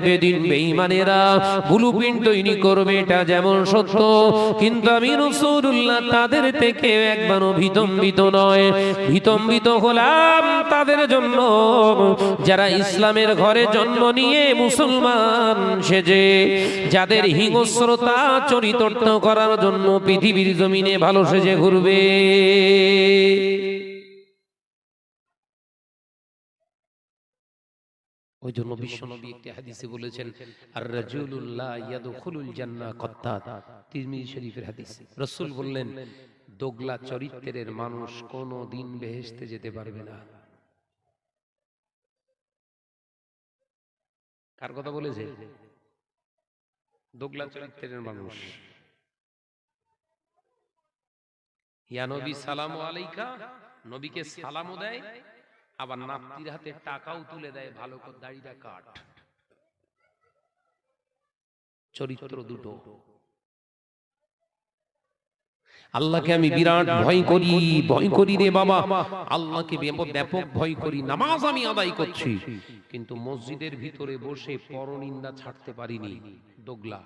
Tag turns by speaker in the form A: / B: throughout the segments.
A: বেদিন বেঈমানেরা ব্লুপ্রিন্ট তৈরি করবে, এটা যেমন সত্য, কিন্তু আমি রাসূলুল্লাহ তাদের থেকে একবারও বিতম্বিত নয়। বিতম্বিত হলাম তাদের জন্য যারা ইসলামের ঘরে জন্ম নিয়ে মুসলমান সেজে, যাদের হিংস্রতা চরিতার্থ করার জন্য পৃথিবীর জমিনে ভালো সেজে ঘুরবে। ওই জন্য বিশ্বনবী একটি হাদিসে বলেছেন, আর রাজুলুল লা ইয়াদখুলুল জান্নাহ কাত্তাত, তিরমিজি শরীফের হাদিস। রাসূল বললেন, দোগলা চরিত্রের মানুষ কোনদিন বেহেশতে যেতে পারবে না। কার কথা বলেছে? দোগলা চরিত্রের মানুষ। ইয়া নবী সালামু আলাইকা, নবীকে সালামও দেয়, আবার নাতির হাতে টাকাও তুলে দেয়, ভালো করে দাড়িটা কাট। চরিত্র দুটো। আল্লাহকে আমি বিরাট ভয় করি রে বাবা, আল্লাহকে ব্যাপক ভয় করি। নামাজ আমি আদায় করছি, কিন্তু মসজিদের ভিতরে বসে পরনিন্দা ছাড়তে পারিনি। দোগলা।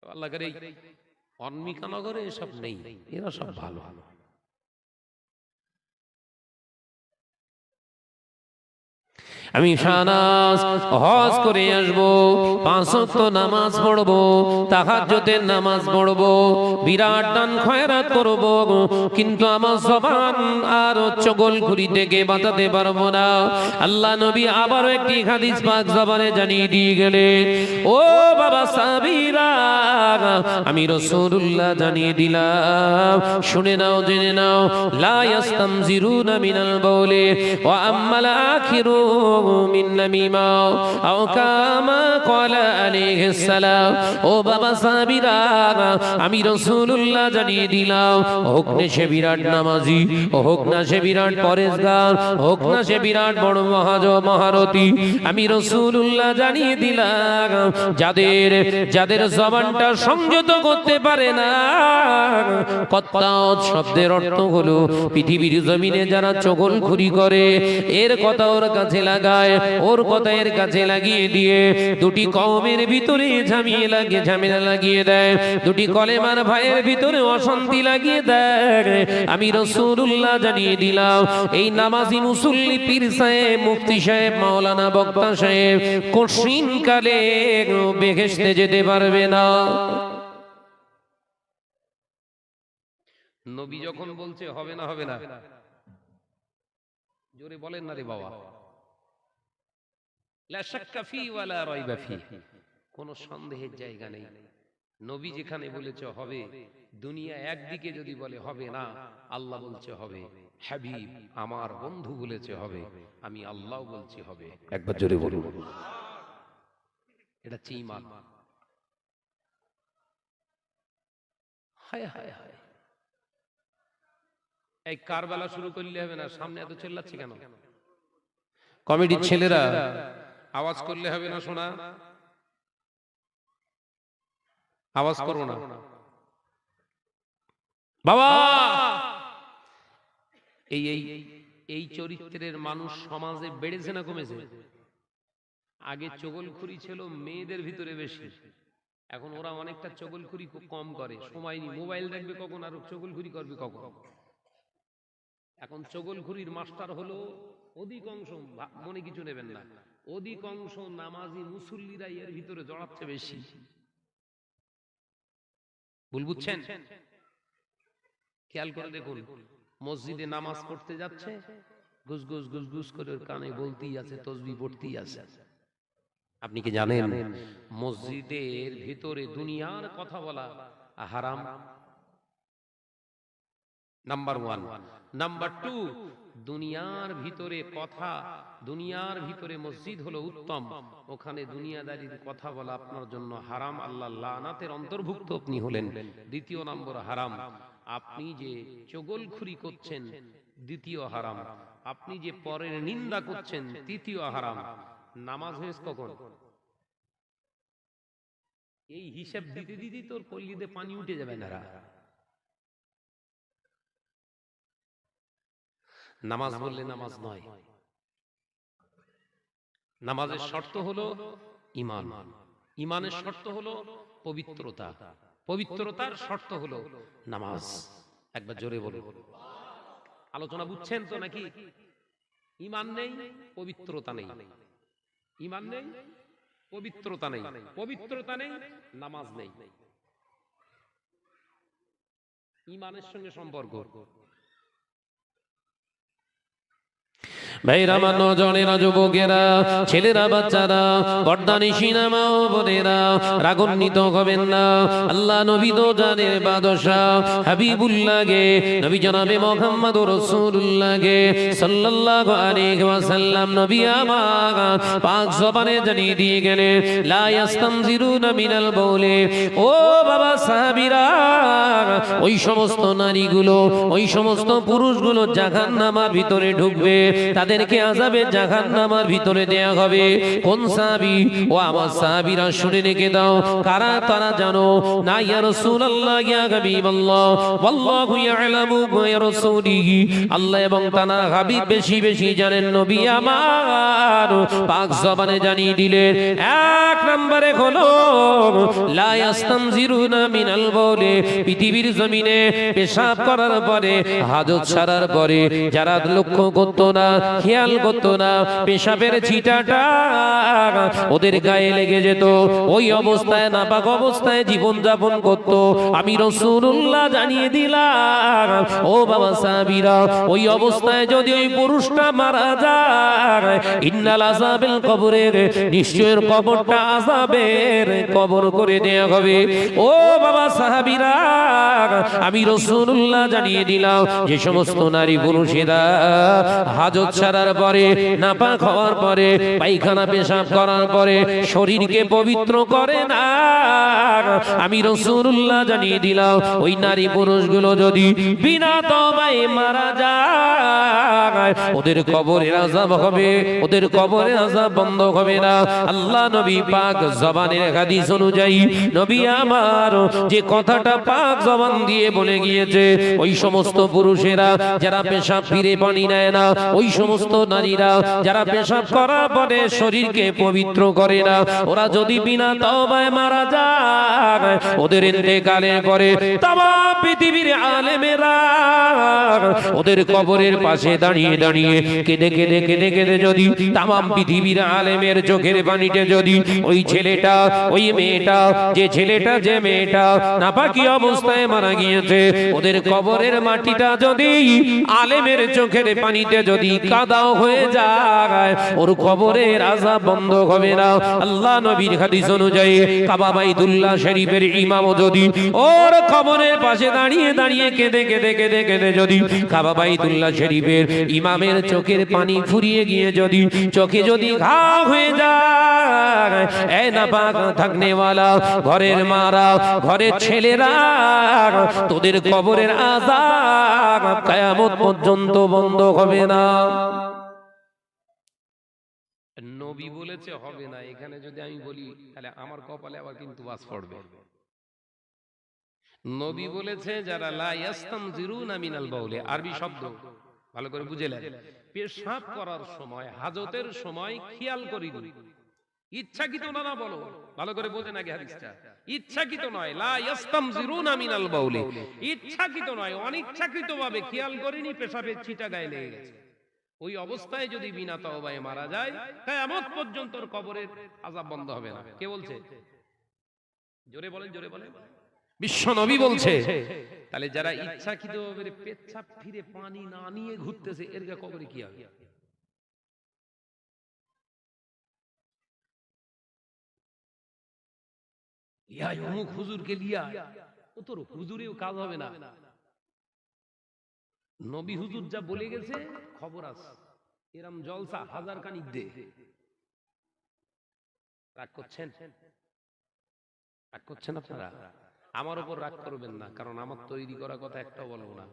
A: আল্লাহর এই অন্মিকানগরে এসব নেই, এরা সব ভালো। আমি শাহনাজ হজ করে আসবো, 5 ওয়াক্ত নামাজ পড়বো, তাহাজ্জুদের নামাজ পড়বো, বিরাট দান খয়রাত করব, কিন্তু আমার জবান আর চগলখুরি থেকে বাঁচাতে পারবো না। আল্লাহ নবী আবারও একটি হাদিস পাক জবানে জানিয়ে দিয়ে গেলেন, ও বাবা সাহাবীরা, আমি রাসূলুল্লাহ জানিয়ে দিলাম, শুনে নাও, জেনে নাও, লা ইয়াস্তামজিরুনা মিনাল বাউলি ওয়া আম্মাল আখিরু মিন নামিমা আও কামা ক্বালা আলাইহিস সালাম। ও বাবা সাহাবীরা, আমি রাসূলুল্লাহ জানিয়ে দিলাম, হোক না সে বিরাট নামাজি, হোক না সে বিরাট পরেশগার, হোক না সে বিরাট বড় মহারথী, আমি রাসূলুল্লাহ জানিয়ে দিলাম, যাদের জবানটা সংযত করতে পারে না, কত্তাত শব্দের অর্থ হলো পৃথিবীর জমিনে যারা চগলখুরি করে, এর কথা ওর কাছে লাগায়, ওর কথা এর কাছে লাগিয়ে দিয়ে দুটি কওমের ভিতরে ঝামেলা লাগিয়ে দেয়, দুটি কলেমার ভাইয়ের ভিতরে অশান্তি লাগিয়ে দেয়। আমি রাসূলুল্লাহ জানিয়ে দিলাম, এই নামাজি মুসল্লি পীর সাহেব, মুফতি সাহেব, মাওলানা বক্তা সাহেব কঠিন কালে বেহেশতে যেতে পারবে না। নবী যখন বলছে হবে না, হবে না, জোরে বলেন না রে বাবা। লা শাক্কা ফি ওয়ালা রাইবা ফি, কোনো সন্দেহের জায়গা নেই। নবী যেখানে বলেছে হবে, দুনিয়া একদিকে যদি বলে হবে না, আল্লাহ বলছে হবে। হাবিব আমার বন্ধু বলেছে হবে, আমি আল্লাহ বলছি হবে। একবার জোরে বলুন, এটা ঈমান। হায় হায় হায়, এই কারবালা শুরু করলে হবে না, সামনে এত চিল্লাচ্ছে কেন? কমিটির ছেলেরা আওয়াজ করলে হবে না, শোনা, আওয়াজ করো না বাবা। এই এই এই চরিত্রের মানুষ সমাজে বেড়েছে না কমেছে? আগে চগলখুরি ছিল মেয়েদের ভিতরে বেশি, এখন ওরা অনেকটা চগলখুরি কম করে, সময় নেই, মোবাইল দেখবে কখন আর চগলখুরি করবে কখন। এখন চগলখুরির মাস্টার হলো অধিকাংশ, মনে কিছু নেবেন না, অধিকাংশ নামাজি মুসল্লিরা এর ভিতরে জড়াচ্ছে বেশি। ভুল বুঝছেন? খেয়াল করে দেখুন, মসজিদে নামাজ পড়তে যাচ্ছে, গুজগুজ গুজগুজ করে ওর কানে বলতেই আছে, তসবিহ পড়তেই আছে। আপনি কি জানেন মসজিদের ভিতরে দুনিয়ার কথা বলা হারাম? নাম্বার 1। নাম্বার 2, দুনিয়ার ভিতরে কথা, দুনিয়ার ভিতরে মসজিদ হলো উত্তম, ওখানে দুনিয়াদারির কথা বলা আপনার জন্য হারাম, আল্লাহ লানাতের অন্তর্ভুক্ত আপনি হলেন। দ্বিতীয় নম্বর হারাম, আপনি যে চগলখুরি করছেন, দ্বিতীয় হারাম, আপনি যে পরের নিন্দা করছেন, তৃতীয় হারাম। নামাজ হয়েছে কখন? এই হিসাব দিতে দিতে তোর কলিতে পানি উঠে যাবে না। নামাজ বললে নামাজ নয়, নামাজের শর্ত হলো ঈমান, ঈমানের শর্ত হলো পবিত্রতা, পবিত্রতার শর্ত হলো নামাজ। একবার জোরে বলুন। আলোচনা বুঝছেন তো নাকি? ঈমান নেই, পবিত্রতা নেই, ঈমান নেই, পবিত্রতা নেই, পবিত্রতা নেই, নামাজ নেই। ঈমানের সঙ্গে সম্পর্ক। ভাইরা, আমার নজনেরা, যুবকেরা, ছেলেরা, বাচ্চারা, পর্দানিশিনা মা ও বোনেরা, রাগান্বিত হবেন না। আল্লাহ নবী তো জানের বাদশা হাবিবুল্লাহকে, নবী জনাবে মুহাম্মদুর রাসূলুল্লাহকে সাল্লাল্লাহু আলাইহি ওয়াসাল্লাম নবী আমার পাক জবানে জানিয়ে দিয়ে গেলেন, লা ইস্তামজিরুনা মিনাল বাউলি। ও বাবা সাহাবীরা, ওই সমস্ত নারীগুলো, ওই সমস্ত পুরুষগুলো জাহান্নামের ভিতরে ঢুকবে, তাদেরকে আযাবে জাহান্নামের ভিতরে দেয়া হবে। কোন সাহাবী? ও আমার সাহাবীরা, শুনে রেখে দাও। কারা তারা জানো না? ইয়া রাসূলুল্লাহ, ইয়া হাবিবাল্লাহ, ওয়াল্লাহু ইয়ালামু ওয়া ইয়া রাসূলিহি, আল্লাহ এবং তার হাবিব বেশি বেশি জানেন। নবী আমার পাক জবানে জানিয়ে দিলেন, এক নম্বরে হলো লা ইস্তামজিরুনা মিনাল বাউলি। পৃথিবীর জমিনে পেশাব করার পরে, হাজত সারার পরে যারা লক্ষ্য করতো না, খেয়াল করতো না, পেশাবের ছিটাটা ওদের গায়ে লেগে যেত, ওই অবস্থায় নাপাক অবস্থায় জীবন যাপন করতো। আমি রাসূলুল্লাহ জানিয়ে দিলাম, ও বাবা সাহাবীরা, ওই অবস্থায় যদি ওই পুরুষটা মারা যায়, ইন্নাল আযাবিল কবরে, নিশ্চয়ের কবরটা আযাবের কবর করে দেয়া হবে। ও বাবা সাহাবীরা, আমি রাসূলুল্লাহ জানিয়ে দিলাম, যে সমস্ত নারী পুরুষেরা হাজত ছাড়ার পরে, নাপাক হওয়ার পরে, পায়খানা পেশাব করার পরে শরীরকে পবিত্র করে না, আমি রাসূলুল্লাহ জানিয়ে দিলাম, ওই নারী পুরুষগুলো যদি বিনা তওবায় মারা যায়, ওদের কবরের আযাব হবে, ওদের কবরের আযাব বন্ধ হবে না। আল্লাহ নবী পাক জবানের হাদিস অনুযায়ী নবী আমার যে কথাটা পাক জবান দিয়ে বলে গিয়েছে, ওই সমস্ত পুরুষেরা যারা পেশাব ফিরে পানি নেয় না, ওই সমস্ত নারীরা যারা পেশাব করার পরে শরীরকে পবিত্র করে না, ওরা যদি বিনা তওবায় মারা যায়, ওদের ইন্তেকালের পরে তামাম পৃথিবীর আলেমেরা ওদের কবরের পাশে দাঁড়িয়ে দাঁড়িয়ে কেঁদে কেঁদে কেঁদে কেঁদে যদি তামাম পৃথিবীর আলেমের চোখের পানিতে যদি ওই ছেলেটা, ওই মেয়েটা, যে ছেলেটা যে মেয়েটা নাপাকি অবস্থায় মারা গিয়েছে, ওদের কবরের মাটিটা যদি আলেমের চোখের পানিতে যদি কাদাও হয়ে যায়, ওর কবরের আযাব বন্ধ হবে না। আল্লাহ নবীর হাদিস অনুযায়ী কাবা বাইতুল্লাহ শরীফের ইমাম যদি ওর কবরের পাশে দাঁড়িয়ে দাঁড়িয়ে কেঁদে কেঁদে কেঁদে কেঁদে যদি কাবা বাইতুল্লাহ শরীফের ইমামের চোখের পানি ফুরিয়ে গিয়ে যদি চোখে যদি ঘা হয়ে যায়, এই নাপাক থাকনেওয়ালা ঘরের মারা, ঘরের ছেলেরা, তোদের কবরের আযাব কিয়ামত পর্যন্ত বন্ধ হবে না। নবী বলেছে হবে না, এখানে যদি আমি বলি তাহলে আমার কপালে আবার কিন্তু বাস পড়বে। নবী বলেছে যারা লা ইস্তামজিরুনা মিনাল বাউলি, আরবি শব্দ ভালো করে বুঝেলেন, পেশাব করার সময়, হাজতের সময় খেয়াল করিনি, ইচ্ছাকৃত না, না বলো ভালো করে বোঝেন আগে হাদিসটা, ইচ্ছাকৃত নয়, লা ইস্তামজিরুনা মিনাল বাউলি, ইচ্ছাকৃত নয়, অনিচ্ছাকৃতভাবে খেয়াল করিনি, পেশাবের ছিটা গায়ে লেগে গেছে, ওই অবস্থায় যদি বিনা তওবায় মারা যায়, কিয়ামত পর্যন্ত কবরের আযাব বন্ধ হবে না। কে বলছে? জোরে বলেন, জোরে বলেন। বিশ্ব নবী বলছে। তাহলে যারা ইচ্ছাকৃতভাবে পেচ্ছাপ ফিরে পানি না নিয়ে ঘুরতেছে, এর কবরে কি হবে? ইয়া অমুক হুজুরকে লিয়া, ও তোর হুজুরেও কাজ হবে না। নবী হুজুর যা বলে গেছে খবর আছে, এরম জলসা হাজার খানিক দে। রাগ করছেন? রাগ করছেন আপনারা? আমার উপর রাগ করবেন না, কারণ আমার তৈরি করা কথা একটাও বলবো না।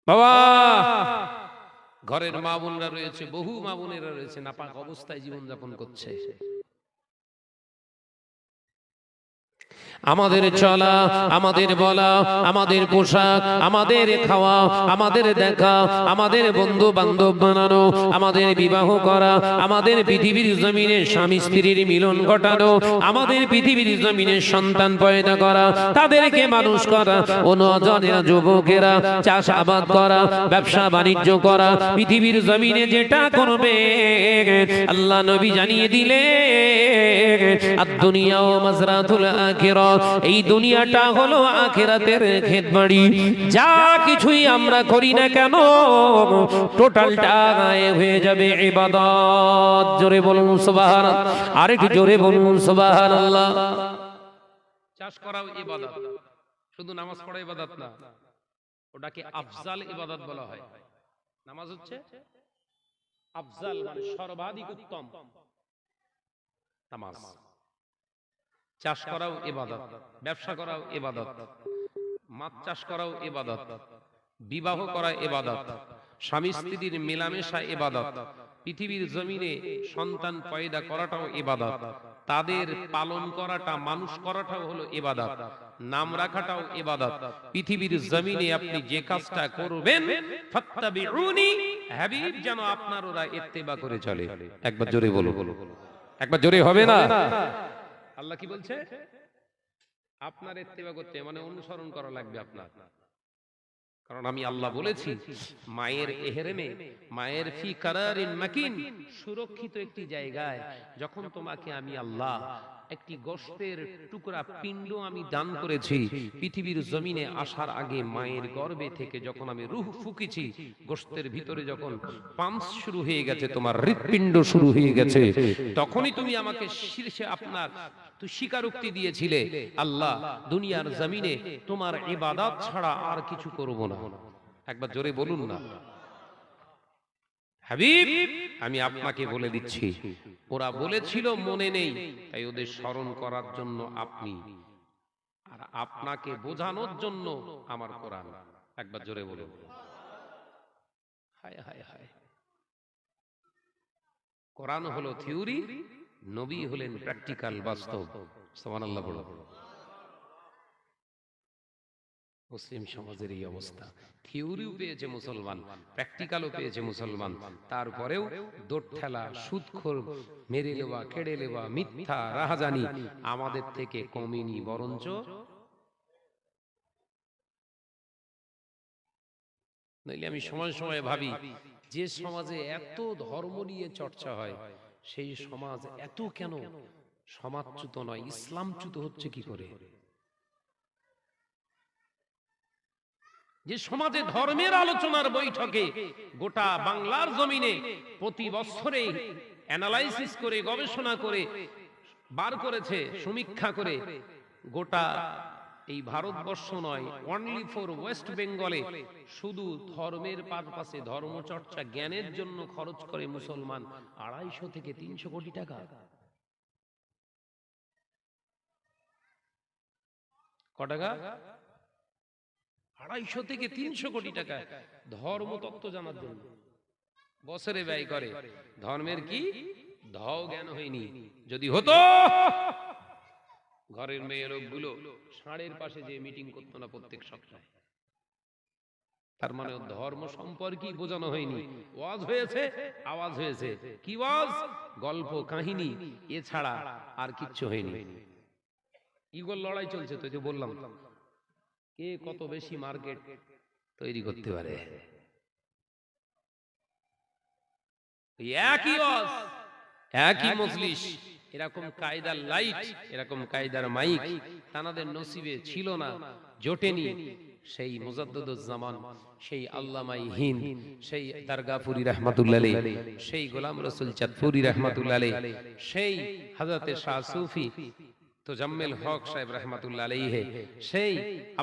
A: বাবা, ঘরের মা বোনরা রয়েছে, বহু মা বোনেরা রয়েছে, নাপাক অবস্থায় জীবন যাপন করছে। আমাদের চলা, আমাদের বলা, আমাদের পোশাক, আমাদের খাওয়া, আমাদের দেখা, আমাদের বন্ধু বান্ধব বানানো, আমাদের বিবাহ করা, আমাদের পৃথিবীর জমিনে স্বামী স্ত্রীর মিলন ঘটানো, আমাদের পৃথিবীর জমিনে সন্তান পয়দা করা, তাদেরকে মানুষ করা, অনজনেরা যুবকেরা চাষাবাদ করা, ব্যবসা বাণিজ্য করা, পৃথিবীর জমিনে যেটা করবে আল্লাহ নবী জানিয়ে দিলে আদ-দুনিয়া ওয়া মাযরাতুল আখিরাহ, এই দুনিয়াটা হলো আখিরাতের ক্ষেত বাড়ি। যা কিছুই আমরা করি না কেন টোটালটা গায়ে হয়ে যাবে ইবাদত। জোরে বলুন সুবহানাল্লাহ, আর একটু জোরে বলুন সুবহানাল্লাহ। চাষ করাও ইবাদত, শুধু নামাজ পড়া ইবাদত না, ওটাকে আফজাল ইবাদত বলা হয়। নামাজ হচ্ছে আফজাল মানে সর্বাধিক উত্তম নামাজ। চাষ করাও ইবাদত, ব্যবসা করাও ইবাদত, মাছ চাষ করাও ইবাদত, বিবাহ করা ইবাদত, স্বামী স্ত্রীর মেলামেশা ইবাদত, পৃথিবীর জমিনে সন্তান পয়দা করাটাও ইবাদত, তাদের পালন করাটা মানুষ করাটাও হলো ইবাদত, নাম রাখাটাও ইবাদত। পৃথিবীর জমিনে আপনি যে কাজটা করবেন ফাত্তাবিউনি, হাবিব যেন আপনার ওরা ইত্তেবা করে চলে। একবার জোরে বলো, একবার জোরে হবে না? আল্লাহ কি বলছে? আপনার ইত্তেবা করতে মানে অনুসরণ করা লাগবে আপনার। কারণ আমি আল্লাহ বলেছি মায়ের এহরেমে, মায়ের ফি কারারিন মাকিন, সুরক্ষিত একটি জায়গায় যখন তোমাকে আমি আল্লাহ একটি গোশতের টুকরা পিণ্ড আমি দান করেছি, পৃথিবীর জমিনে আসার আগে মায়ের গর্ভে থেকে যখন আমি রূহ ফুঁকেছি, গোশতের ভিতরে যখন পাম্প শুরু হয়ে গেছে, তোমার হৃৎপিণ্ড শুরু হয়ে গেছে, তখনই তুমি আমাকে শীর্ষে আপনার তুই স্বীকারোক্তি দিয়েছিলে আল্লাহ দুনিয়ার জমিনে তোমার ইবাদত ছাড়া আর কিছু করব না। একবার জোরে বলুন না। হাবিব আমি আপনাকে বলে দিচ্ছি, ওরা বলেছিল মনে নেই, তাই ওদের স্মরণ করার জন্য আপনি, আর আপনাকে বোঝানোর জন্য আমার কোরআন। একবার জোরে বলুন। হায় হায় হায়, কোরআন হলো থিওরি, নবী হলেন প্র্যাকটিক্যাল, বাস্তব। সুবহানাল্লাহ বলো। মুসলিম সমাজের এই অবস্থা, থিওরিও পেয়েছে মুসলমান, প্র্যাকটিক্যালও পেয়েছে মুসলমান, তারপরেও দৌড় ঠেলা, সুদখোর, মেরে নেওয়া, কেড়ে নেওয়া, মিথ্যা, রাহাজানি আমাদের থেকে কমেনি, বরঞ্চ নইলে আমি সময় সময় ভাবি যে সমাজে এত ধর্ম নিয়ে চর্চা হয় সেই সমাজ এত কেন সমাজচ্যুত নয়, ইসলামচ্যুত হচ্ছে কি করে? যে সমাজে ধর্মের আলোচনার বৈঠকে গোটা বাংলার জমিনে প্রতি বছরে অ্যানালাইসিস করে, গবেষণা করে বার করেছে, সমীক্ষা করে, গোটা এই ভারতবর্ষ নয়, অনলি ফর ওয়েস্ট বেঙ্গলে শুধু ধর্মের পারপাসে, ধর্মচর্চা, জ্ঞানের জন্য খরচ করে মুসলমান 250 থেকে 300 কোটি টাকা। ক টাকা? 250 থেকে 300 কোটি টাকা ধর্মতত্ত্ব জানার জন্য বছরে ব্যয় করে। ধর্মের কি ধাও জ্ঞান হয়নি। যদি হতো ঘরের মেয়ে লোকগুলো ষাঁড়ের পাশে যে মিটিং করতো না প্রত্যেক সপ্তাহে? তার মানে ধর্ম সম্পর্কে বোঝানো হয়নি। ওয়াজ হয়েছে, আওয়াজ হয়েছে, কি ওয়াজ? গল্প, কাহিনী, এছাড়া আর কিচ্ছু হয়নি। ইগোর লড়াই চলছে তো, যে বললাম কে কত বেশি মার্কেট তৈরি করতে পারে। একই ওয়াজ, একই মজলিস, এরকম কায়দার লাইট, এরকম কায়দার মাইক তানাদের নসিবে ছিল না, জোটেনি। সেই মুজাদ্দিদুজ্জামান, সেই আল্লামাই হিন্দ, সেই দারগাপুরি রাহমাতুল্লাহ আলাইহি, সেই গোলাম রসুল চাঁদপুরি রাহমাতুল্লাহ আলাইহি, সেই হযরতে শাহ সুফি তোজাম্মেল হক সাহেব রাহমাতুল্লাহ আলাইহি, সেই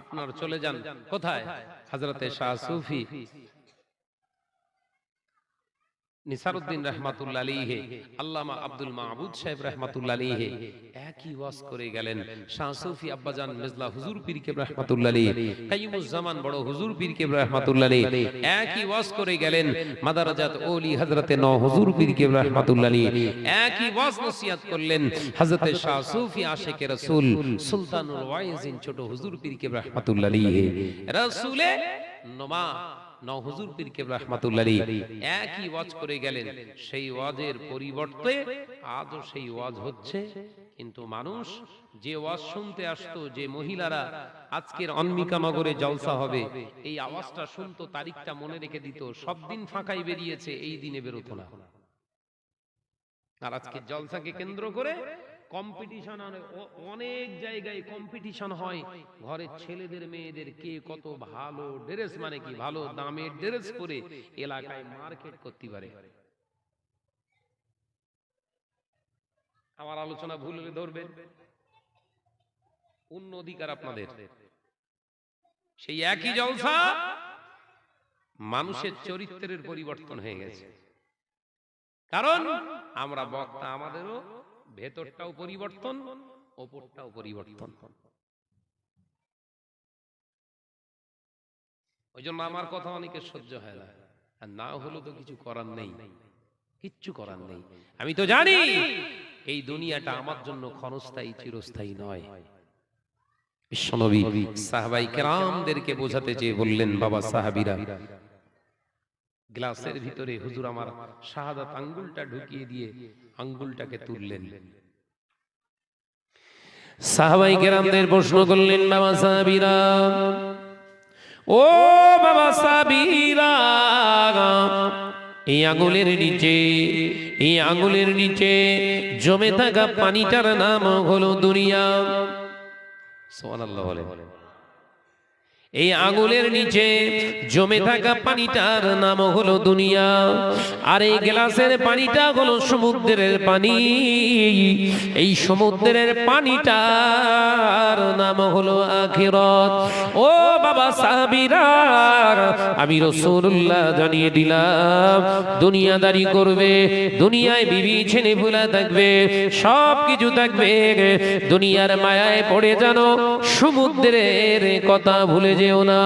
A: আপনার চলে যান কোথায়, হযরতে শাহ সুফি নিসারউদ্দিন রাহমাতুল্লাহ আলাইহি, আল্লামা আব্দুল মাহবুব সাহেব রাহমাতুল্লাহ আলাইহি একই ওয়াজ করে গেলেন। শাহ সুফি আব্বাজান মিজলা হুজুর পীর কেবলা রাহমাতুল্লাহ আলাইহি, কাইয়ুমুজ জামান বড় হুজুর পীর কেবলা রাহমাতুল্লাহ আলাইহি একই ওয়াজ করে গেলেন। মাদারাজাত ওলি হযরতে নও হুজুর পীর কেবলা রাহমাতুল্লাহ আলাইহি একই ওয়াজ নসিহত করলেন। হযরতে শাহ সুফি আশিকে রাসূল সুলতানুল ওয়াইজিন ছোট হুজুর পীর কেবলা রাহমাতুল্লাহ আলাইহি রাসূলে নোমা নও হুজুর পীর কেবলা রাহমাতুল্লাহ আলাইহি একই ওয়াজ করে গেলেন। সেই ওয়াজের পরিবর্তে আজও সেই ওয়াজ হচ্ছে, কিন্তু মানুষ যে ওয়াজ শুনতে আসতো, যে মহিলারা আজকের অন্মিকা নগরে জলসা হবে এই আওয়াজটা শুনতো, তারিখটা মনে রেখে দিত, সব দিন ফাঁকাই বেরিয়েছে, এই দিনে বেরোতো না। আর আজকে জলসাকে কেন্দ্র করে কম্পিটিশন, অনেক জায়গায় কম্পিটিশন হয়, ঘরের ছেলেদের মেয়েদের কে কত ভালো ড্রেস, মানে কি ভালো দামের ড্রেস পরে এলাকায় মার্কেট করতে পারে। আমার আলোচনা ভুল হলে ধরবেন, পূর্ণ অধিকার আপনাদের। সেই একই জলসা মানুষের চরিত্রের পরিবর্তন হয়ে গেছে, কারণ আমরা বক্তা, আমাদেরও ভেতরটাও পরিবর্তন, ওপরটাও পরিবর্তন। ওই জন্য আমার কথা অনেকে সহ্য হয় না, আর না হলো তো কিছু করার নেই, কিচ্ছু করার নেই। আমি তো জানি এই দুনিয়াটা আমার জন্য ক্ষণস্থায়ী, চিরস্থায়ী নয়। বিশ্বনবী সাহাবায়ে কেরামদেরকে বোঝাতে চেয়ে বললেন, বাবা সাহাবীরা, গ্লাসের ভিতরে হুজুর আমার শাহাদাত আঙ্গুলটা ঢুকিয়ে দিয়ে আঙ্গুলটাকে তুললেন। সাহাবায়ে কেরামদের প্রশ্ন করলেন, বাবা সাহাবীরা, ও বাবা সাহাবীরা, এই আঙ্গুলের নিচে, এই আঙ্গুলের নিচে জমে থাকা পানিটার নাম হলো দুনিয়া। সুবহানাল্লাহ বলে। এই আঙ্গুলের নিচে জমে থাকা পানিটার নাম হলো দুনিয়া, আর এই গ্লাসের পানিটা হলো সমুদ্রের পানি। এই সমুদ্রের পানিটার নাম হলো আখিরাত। ও বাবা সাহাবীরা, আমি রাসূলুল্লাহ জানিয়ে দিলাম, দুনিয়াদারি করবে, দুনিয়ায় বিবি ছেলে ভুলা থাকবে, সব কিছু থাকবে, দুনিয়ার মায়ায় পড়ে জানো সমুদ্রের কথা ভুলে যেও না।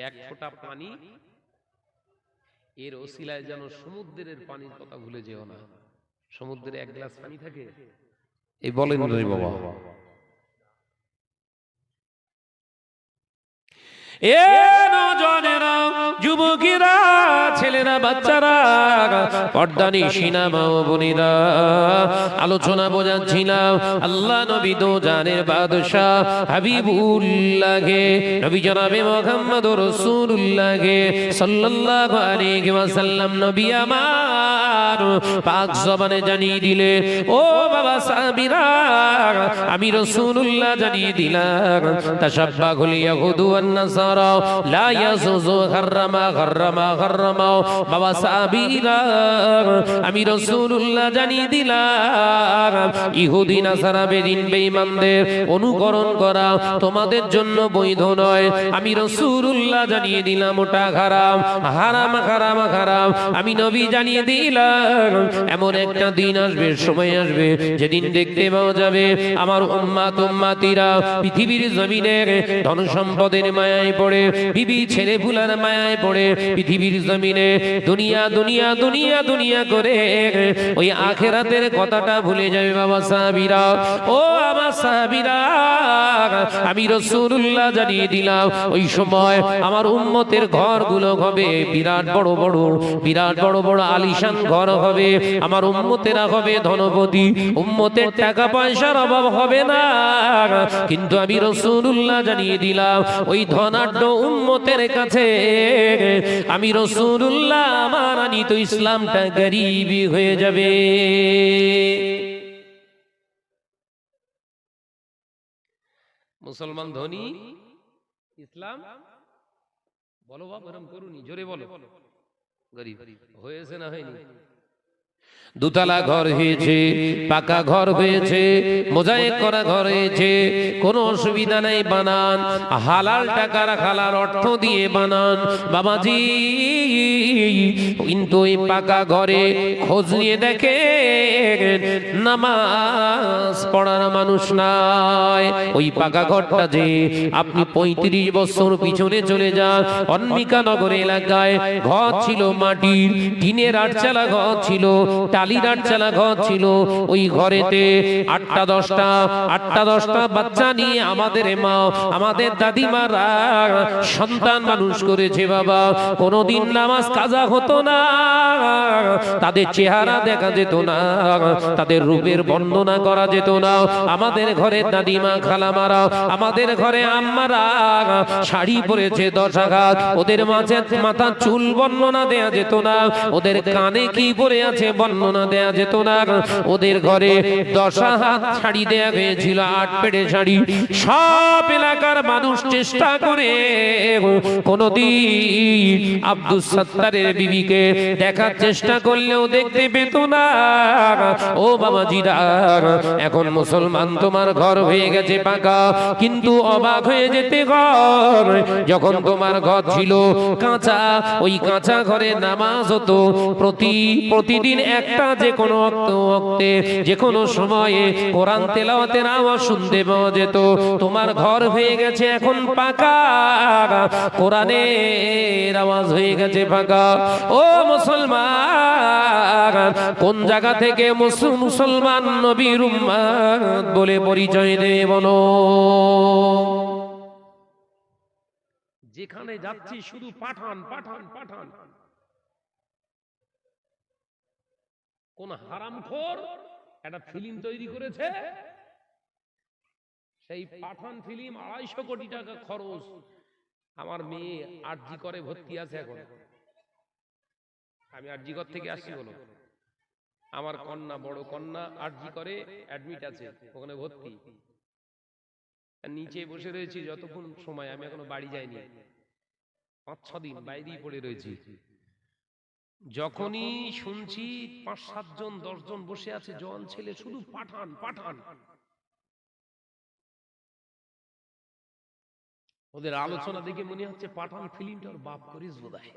A: এক ফোঁটা পানি এর ওসিলায় যেন সমুদ্রের পানির কথা ভুলে যেও না। সমুদ্রে এক গ্লাস পানি থাকে, এই বলেন রে বাবা। এ নওজোয়ানেরা, যুবকেরা, ছেলেরা, বাচ্চারা, পর্দানিশিনা মা ও বোনেরা, আলোচনা বোঝাচ্ছিলাম আল্লাহ নবী দো জানের বাদশাহ হাবিবুল্লাহকে, নবী জনাবে মুহাম্মদুর রাসূলুল্লাহ সাল্লাল্লাহু আলাইহি ওয়াসাল্লাম নবী আমার পাক জবানে জানিয়ে দিলে, ও বাবা সাহাবীরা, আমি রাসূলুল্লাহ জানিয়ে দিলাম, তাশাব্বাহুল ইয়াহুদু ওয়ান নাসারা লা ইয়াজুজু হারামা হারামা হারামা। বাবা সাহাবীরা, আমি রাসূলুল্লাহ জানিয়ে দিলাম, ইহুদি নাসারা বেদিন বেঈমানদের অনুকরণ করা তোমাদের জন্য বৈধ নয়। আমি রাসূলুল্লাহ জানিয়ে দিলাম ওটা হারাম, হারাম হারাম হারাম। আমি নবী জানিয়ে দিলাম, এমন একটা দিন আসবে, সময় আসবে, যেদিন দেখতে পাওয়া যাবে আমার উম্মাত উম্মাতিরা পৃথিবীর জমিনে ধন সম্পদের মায়ায় পড়ে, বিবি ছেলে ভুলার মায়ায় পড়ে, পৃথিবীর জমিনে দুনিয়া দুনিয়া দুনিয়া দুনিয়া করে ওই আখিরাতের কথাটা ভুলে যাবে। বাবা সাহাবীরা, ও আমার সাহাবীরা, আমি রাসূলুল্লাহ জানিয়ে দিলাম, ওই সময় আমার উম্মতের ঘরগুলো হবে বিরাট বড় বড়, বিরাট বড় বড় আলিশান ঘর হবে। আমার উম্মতেরা হবে ধনপতি, উম্মতের টাকা পয়সার অভাব হবে না। কিন্তু আমি রাসূলুল্লাহ জানিয়ে দিলাম, ওই ধনাঢ্য উম্মতের কাছে আমি রাসূলুল্লাহ আমার আনিত ইসলামটা গরীবী হয়ে যাবে। মুসলমান ধনী, ইসলাম বলো বাপ, এরকম করুনি, জোরে বলো, গরীব হয়েছে না হয়নি? দুতলা ঘর হয়েছে, পাকা ঘর হয়েছে, মোজাইক করা ঘর হয়েছে, কোনো অসুবিধা নেই, বানান। হালাল টাকার হালাল অর্থ দিয়ে বানান বাবাজি। কিন্তু ওই পাকা ঘরে খোঁজ নিয়ে দেখে নামাজ পড়ার মানুষ নাই। ওই পাকা ঘরটা যে আপনি 35 বছর পিছনে চলে যান, অন্নিকানগর এলাকায় ঘর ছিল মাটির, টিনের আটচালা ঘর ছিল, টালির আটচালা ঘর ছিল। ওই ঘরেতে 8টা 10টা বাচ্চা নিয়ে আমাদের মা, আমাদের দাদিমারা সন্তান মানুষ করেছে বাবা। কোনদিন নামাজ কাজা হতো না, তাদের চেহারা দেখা যেত না, তাদের রূপের বর্ণনা করা যেত না। আমাদের ঘরে দাদিমা খালামারা, আমাদের ঘরে আম্মারা শাড়ি পরেছে 10 হাত, ওদের মাথার চুল বর্ণনা দেয়া যেত না, ওদের কানে কি পরে আছে বর্ণনা দেয়া যেত না। ওদের ঘরে 10 হাত শাড়ি দেয়া হয়েছিল, 8 পেড়ে শাড়ি। সব এলাকার মানুষ চেষ্টা করে কোনদিন আব্দুস সাত্তারের বিবিকে দেখার চেষ্টা করলেও দেখতে পেত না। ও বাবাজিরা, এখন মুসলমান তোমার ঘর হয়ে গেছে পাকা, কিন্তু অবাক হয়ে যেতে ঘর যখন তোমার ঘর ছিল কাঁচা, ওই কাঁচা ঘরে নামাজ হতো প্রতিদিন একটা, যে কোনো ওয়াক্তে যে কোনো সময়ে কোরআন তেলাওয়াতের আওয়াজ শুনতে পাওয়া যেত। তোমার ঘর হয়ে গেছে এখন পাকা, কোরআনের আওয়াজ হয়ে গেছে পাকা। ও মুসলমান, কোন জায়গা থেকে মুসলমান নবীর উম্মত বলে পরিচয় দেবে বলো? যেখানে যাচ্ছি শুধু পাঠান পাঠান পাঠান। কোন হারামখোর একটা ফিল্ম তৈরি করেছে, সেই পাঠান ফিল্ম 250 কোটি টাকা খরচ। আমার মেয়ে আরজি করে ভর্তি আছে এখন, আমি আরজি কর থেকে আসছি বলো। আমার কন্যা, বড় কন্যা আরজি করে অ্যাডমিট আছে, ওখানে ভর্তি। নিচে বসে রয়েছি যতক্ষণ সময়, আমি এখনো বাড়ি যাইনি, 5-6 দিন বাইরেই পড়ে রয়েছি। যখনই শুনছি 5-7 জন 10 জন বসে আছে, জওয়ান ছেলে, শুধু পাঠান পাঠান। ওদের আলোচনা দেখে মনে হচ্ছে পাঠান ফিল্মটার বাপ করিস বোধহয়।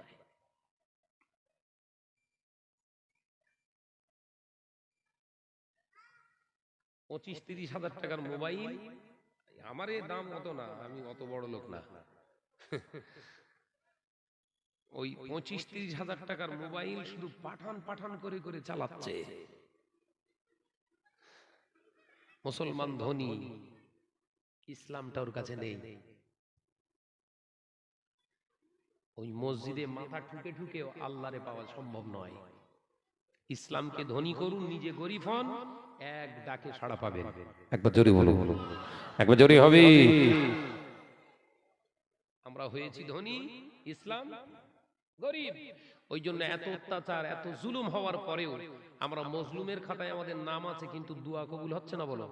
A: $25-30 টাকার মোবাইল, আমার এর দাম অত না, আমি অত বড় লোক না। ওই 25-30 টাকার মোবাইল শুধু পাঠান পাঠান করে করে চালাচ্ছে। মুসলমান ধনী, ইসলামটা ওর কাছে নেই। ওই মসজিদে মাথা ঠুকে ঠুকেও আল্লাহরে পাওয়া সম্ভব নয়। ইসলামকে ধনী করুন, নিজে গরিব হন, এক ডাকে সাড়া পাবেন। একবার জোরে বলো, একবার জোরে হবে। আমরা হয়েছি ধনী, ইসলাম গরিব। ওই জন্য এত অত্যাচার, এত জুলুম হওয়ার পরেও আমরা মজলুমের খাতায় আমাদের নাম আছে, কিন্তু দোয়া কবুল হচ্ছে না। বলো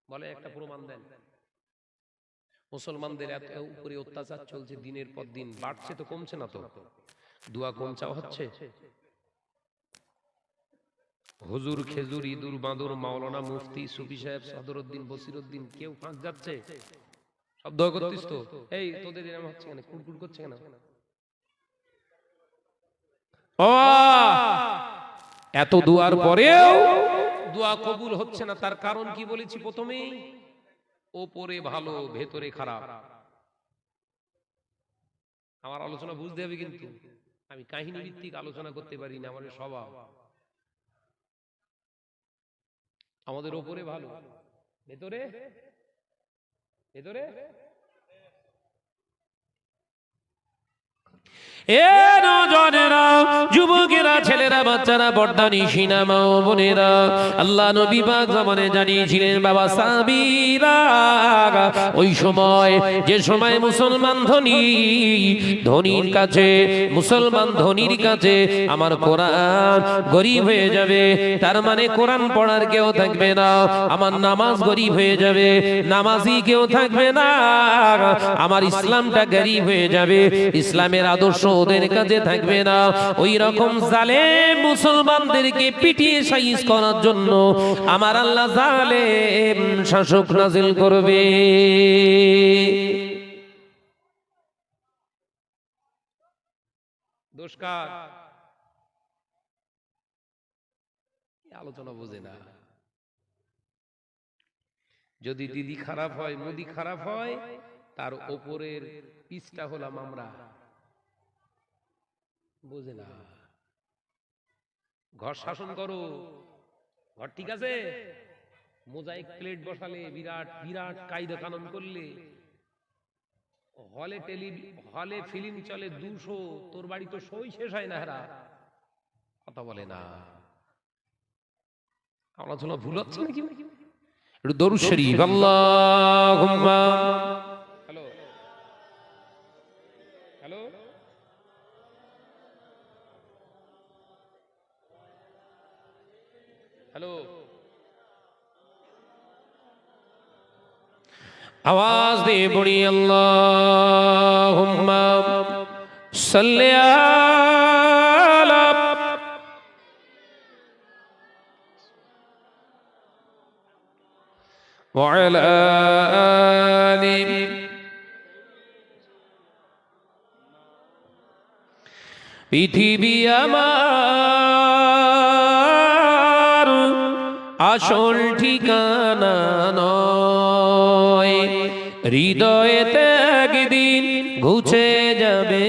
A: বলে, একটা প্রমাণ দেন। মুসলমানদের এত উপরে অত্যাচার চলছে, দিনের পর দিন বাড়ছে, তো কমছে না। তো দোয়া কম চাওয়া হচ্ছে। হুজুর, খেজুর, ইদুর, বাঁদুর, মাওলানা, মুফতি, সুফি সাহেব, সদরউদ্দিন, বসিরউদ্দিন, কেউ ফাঁক যাচ্ছে? সব দোয়া করতিস তো। এই তোদের এরকম হচ্ছে কেন? কুড়কুড় করছে কেন? এত দোয়ার পরেও দোয়া কবুল হচ্ছে না। তার কারণ কি বলেছি প্রথমেই? ওপরে ভালো, ভেতরে খারাপ। আমার আলোচনা বুঝতে হবে, কিন্তু আমি কাহিনী ভিত্তিক আলোচনা করতে পারি না, আমার স্বভাব। আমাদের ওপরে ভালো, ভেতরে ভেতরে যুবকেরা, ছেলেরা, বাচ্চারা, পর্দানিশিনা মা ও বোনেরা, আল্লাহ নবী পাক জামানে জানিয়েছিলেন বাবা সাহাবীরা, ওই সময়, যে সময় মুসলমান ধনীর কাছে, মুসলমান ধনীর কাছে আমার কোরআন গরিব হয়ে যাবে, তার মানে কোরআন পড়ার কেউ থাকবে না। আমার নামাজ গরিব হয়ে যাবে, নামাজি কেউ থাকবে না। আমার ইসলামটা গরিব হয়ে যাবে, ইসলামের আদর্শ ওদের কাছে থাকবে না। ওই রকম জালেম মুসলমানদেরকে পিটিয়ে সাইজ করার জন্য আমার আল্লাহ জালেম শাসক নাজিল করবে। দোষকার আলোচনা বোঝে না। যদি দিদি খারাপ হয়, মোদি খারাপ হয়, তার ওপরের পিসটা হলাম আমরা, বোঝে না। ঘর শাসন করো, ঘর ঠিক আছে, মোজাইক প্লেট বসালে, বিরাট বিরাট কায়দা কানুন করলে, হলে ফিল্ম চলে 200, তোর বাড়ি তো সই শেষ হয় না। হেরা কথা বলে না। আলোচনা ভুল হচ্ছে নাকি? একটু দরুদ শরীফ আল্লাহুম্মা। হ্যালো হ্যালো হ্যালো, आवाज दे बड़ी अल्लाहुम्मा सल्ली अला व अला आलि पृथ्वी আমার আসল ঠিকানা নয়, হৃদয়েতে একদিন ঘুচে যাবে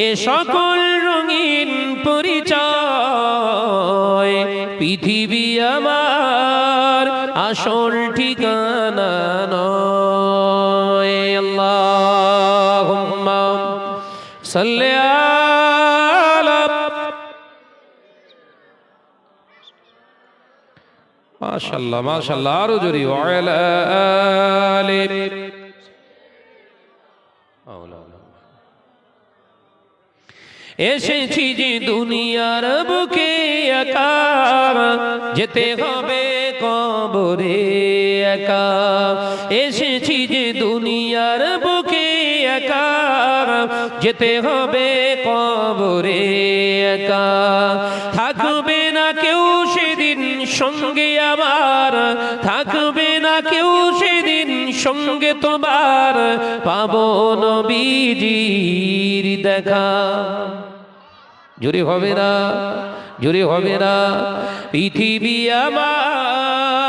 A: এ সকল রঙিন পরিচয়। পৃথিবী আমার আসল ঠিকানা নয়। আল্লাহুম্মা সাল্লি আলা। মাশাআল্লাহ মাশাআল্লাহ, আরো জোরে ওয়ালা আলি। এসেছি যে দুনিয়ার বুকে একা, যেতে হবে কবরে একা। এসেছি যে দুনিয়ার বুকে একা, যেতে হবে কবরে একা। থাকবে না কেউ সেদিন সঙ্গে আমার, থাকবে না কেউ সেদিন সঙ্গে তোমার, পাবো নবীজির দেখা। জোরে হবে না, জোরে হবে না। পৃথিবী আমার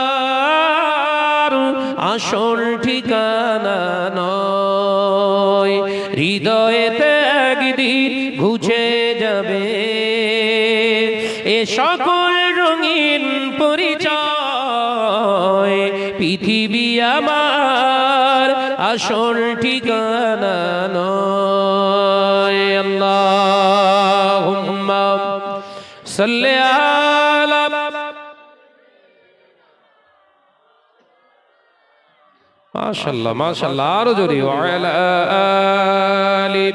A: আসল ঠিকানা নয়, হৃদয়েতে একদিন ঘুচে যাবে এ সকল রঙিন পরিচয়। পৃথিবী আমার আসল ঠিকানা নয়। আল্লাহুম্মা সাল্লি আলা। মাশাআল্লাহ মাশাআল্লাহ, আরো জোরে ওয়ালা আলি।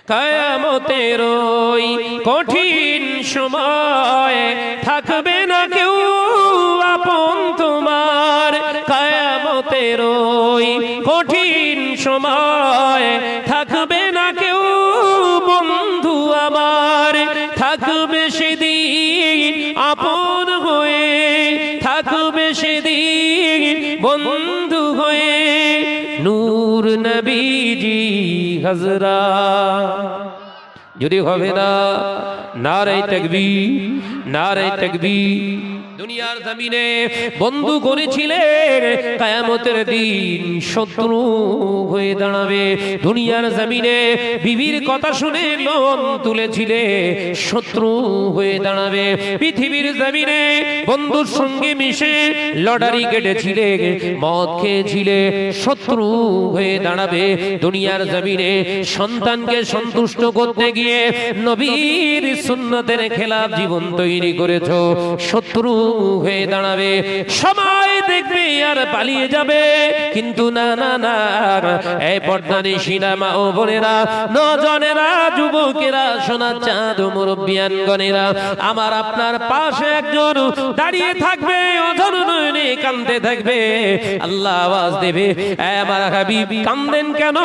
A: কিয়ামতের ওই কঠিন সময় থাকবে না কেউ আপন তোমার। কিয়ামতের ওই কঠিন সময় থাকবে না কেউ বন্ধু আমার। থাকবে সেদিন আপন হয়ে, থাকবে সেদিন বন্ধু হয়ে নূর নবীজি হাজরা। যদি হবে না নারে তাকবীর, নারে তাকবীর। দুনিয়ার জমিনে বন্ধু করেছিলেন, কিয়ামতের দিন শত্রু হয়ে দাঁড়াবে। দুনিয়ার জমিনে বিবির কথা শুনে লোন তুলেছিলে, শত্রু হয়ে দাঁড়াবে। পৃথিবীর জমিনে বন্ধুর সঙ্গে মিশে লটারি কেটেছিলে, মদ খেয়েছিলে, শত্রু হয়ে দাঁড়াবে। দুনিয়ার জমিনে সন্তানকে সন্তুষ্ট করতে গিয়ে নবীর সুন্নতের খেলাফ জীবন তৈরি করেছো, শত্রু হয়ে দাঁড়াবে। সময় দেখবে আর পালিয়ে যাবে, কিন্তু না না না। এই পর্দানিশীনা মা ও বোনেরা, নজনেরা, যুবকেরা, সোনা চাঁদ মুরব্বিয়ানগণেরা, আমার আপনার পাশে একজন দাঁড়িয়ে থাকবে, অঝর নয়নে কাঁদতে থাকবে। আল্লাহ আওয়াজ দেবে, আমার হাবিব কাঁদেন কেন?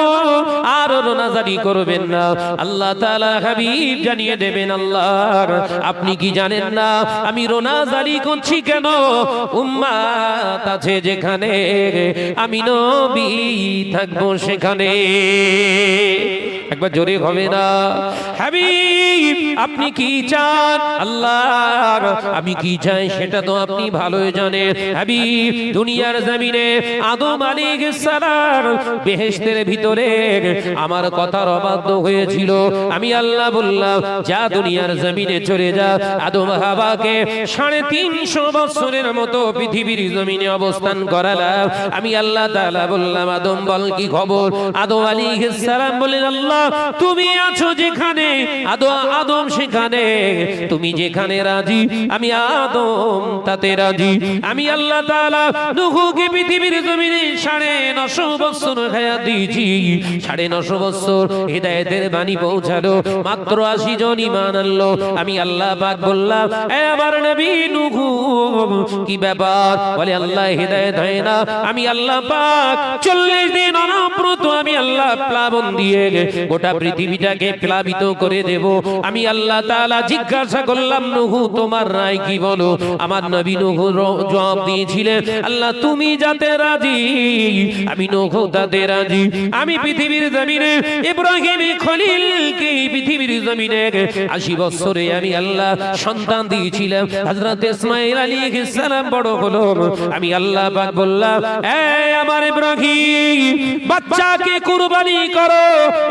A: আর রোনাজারি করবেন না। আল্লাহ তাআলা হাবিব জানিয়ে দেবেন, আল্লাহ আপনি কি জানেন না আমি রোনাজারি করছি কেন? উম্মাত আছে যেখানে আমি নবী থাকবো সেখানে। একবার জোরে হবে না? হাবিব আপনি কি চান? আল্লাহ আমি কি চাই সেটা তো আপনি ভালোই জানেন। হাবিব দুনিয়ার জমিনে আদম আলাইহিস সালাম বেহেশতের ভিতরে আমার কথার অবাধ্য হয়েছিল। আমি আল্লাহ বললাম যা দুনিয়ার জমিনে চলে যা। আদম হাওয়াকে 350 বছরের মতো পৃথিবীর জমিনে অবস্থান করালাম। আমি আল্লাহ তাআলা বললাম আদম বল কি খবর? আদম আলাইহিস সালাম বলেন আল্লাহ তুমি আছো যেখানে আদম সেখানে, তুমি যেখানে রাজি আমি আদম তাতে রাজি। আমি আল্লাহ তাআলা নূহকে পৃথিবীর জমিনে 950 বছর হায়াত দিয়েছি। 950 বছর হিদায়াতের বাণী পৌঁছালো, মাত্র 80 জন ঈমান আনলো। আমি আল্লাহ পাক বললাম এ আমার নবী নূহ কি ব্যাপার? বলে আল্লাহ হিদায়াত হয় না। আমি আল্লাহ পাক 40 দিন অনবরত আমি আল্লাহ প্লাবন দিয়ে গোটা পৃথিবীটাকে প্লাবিত করে দেব। আমি আল্লাহ তাআলা জিজ্ঞাসা করলাম নূহ তোমার রায় কি বলো? আমার নবী নূহ জবাব দিয়েছিলেন আল্লাহ তুমি যাতে রাজি আমি নূহ তাতে রাজি। আমি পৃথিবীর জমিনে ইব্রাহিম খলিলকে পৃথিবীর জমিনে 80 বছরে আমি আল্লাহ সন্তান দিয়েছিলাম। হযরত ইসমাঈল আলাইহিস সালাম বড় হলো। আমি আল্লাহ পাক বললাম এ আমার ইব্রাহিম বাচ্চাকে কুরবানি করো।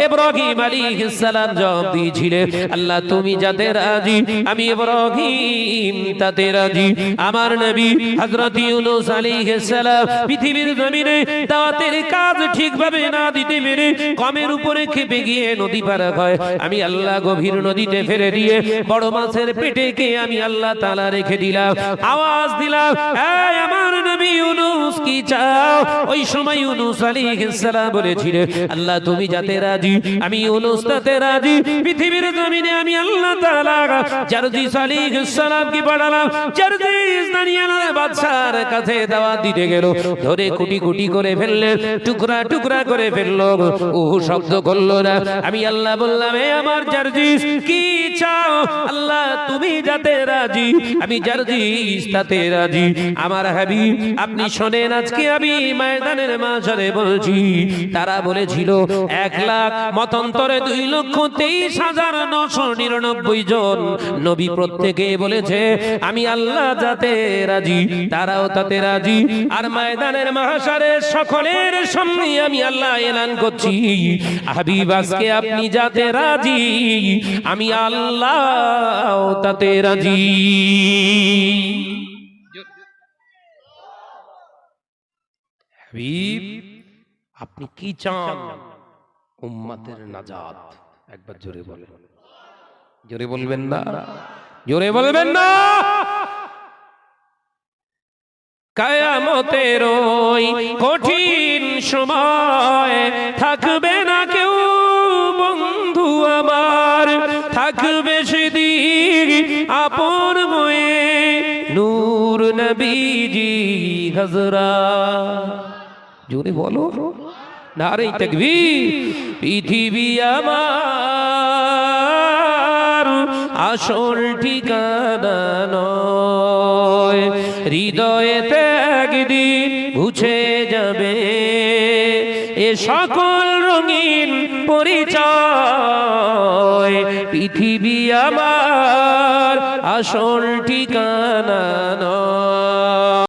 A: ইব্রাহিম আলাইহিস সালাম জবাব দিয়েছিলেন আল্লাহ তুমি যাতে রাজি আমি ইব্রাহিম তাতে রাজি। আমার নবী হযরত ইউনূস আলাইহিস সালাম পৃথিবীর জমিনে দাওয়াতের কাজ ঠিকভাবে না দিতে পেরে কমের উপরে খেপে গিয়ে নদী পার হয়। আমি আল্লাহ গভীর নদীতে ফেলে দিয়ে বড় মাছের পেটেকে আমি আল্লাহ তাআলা রেখে দিলাম। আওয়াজ দিলাম এই আমার নবী ইউনূস কি চাও? ওই সময় ইউনূস আলাইহিস সালাম বলেছিলেন আল্লাহ তুমি যাতে রাজি আমি ইউনূস তাতে রাজি। পৃথিবীর জমিনে আমি আল্লাহ তাআলা জারজিস আলাইহিস সালাম কি পাঠালাম। জারজিস দানিয়ালের বাদশার কাছে দাওয়াত দিতে গেল, ধরে কুটি কুটি করে ফেললেন, টুকরা টুকরা করে ফেললো, ওহু শব্দ করলো না। আমি আল্লাহ বললাম এ আমার জারজিস কি চাও? আল্লাহ তুমি যাতে রাজি আমি জারজিস তাতে রাজি। আমার হাবিব আপনি শোনেন আজকে আমি ময়দানের মাঝারে বলছি তারা বলেছিল 1 লাখ মতান্তরে 2,23,999 জন নবী প্রত্যেকে বলেছে আমি আল্লাহ যাতে রাজি তারাও তাতে রাজি। আর ময়দানের মাহশারে সকলের সামনে আমি আল্লাহ এলান করছি হাবিব আজকে আপনি যাতে রাজি আমি আল্লাহ তাতে রাজি। হাবিব আপনি কি চান? উম্মতের নাজাত। একবার জোরে বলেন। জোরে বলবেন না? জোরে বলবেন না? কিয়ামতের ওই কঠিন সময় থাকবে না কেউ বন্ধু আমার, থাকবে সেদিন আপন হয়ে নূর নবীজি হযরা। জোরে বলো নারে তাকবীর। পৃথিবী আমার আসল ঠিকানা নয়, হৃদয়েতে একদিন মুছে যাবে এ সকল রঙিন পরিচয়। পৃথিবী আমার আসল ঠিকানা নয়।